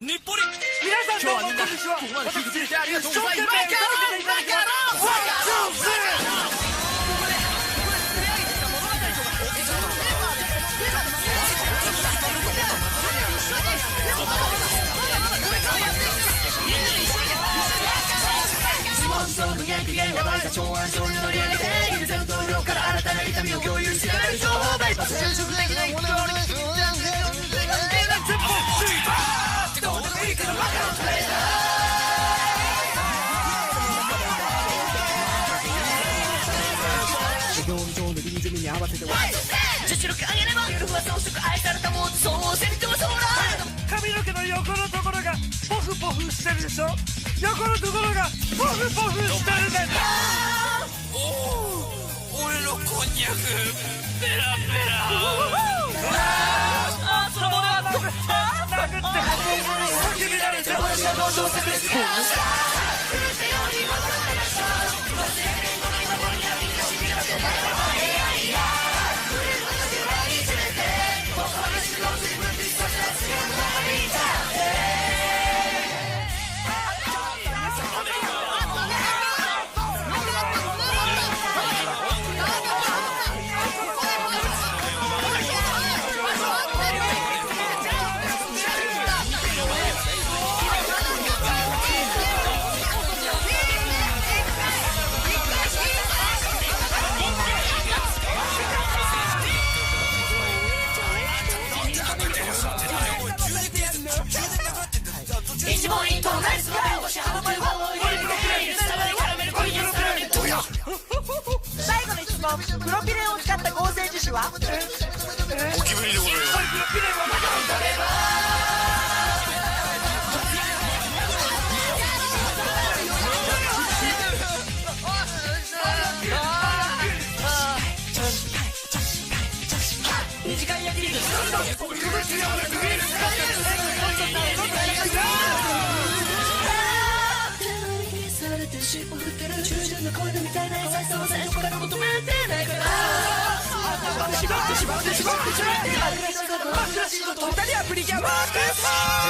日暮里。皆さんどうもこんにちは。私一生懸命歌わせていただきます。ワンツースリー。無限期限は湧いた長安症に乗り上げている全棟梁から新たな痛みを共有し合える情報バイパス就職できないものを業務上のリズムに合わせて女子力上げれば夜は装飾愛されたもんそう戦闘ソーラー髪の毛の横のところがポフポフしてるでしょ。横のところがポフポフしてるでしょ。俺のこんにゃくペラペラ。そのものは殴って叫びられて私は同情してくれて最後の質問、プロピレンを使った合成樹脂は？ゴキブリでございます。短い焼き肉尻尾振ってる中旬の恋のみたいな優しさを最初から求めてないから縛って縛って縛って縛って縛って縛って縛って縛って縛って縛って縛って縛って縛って縛って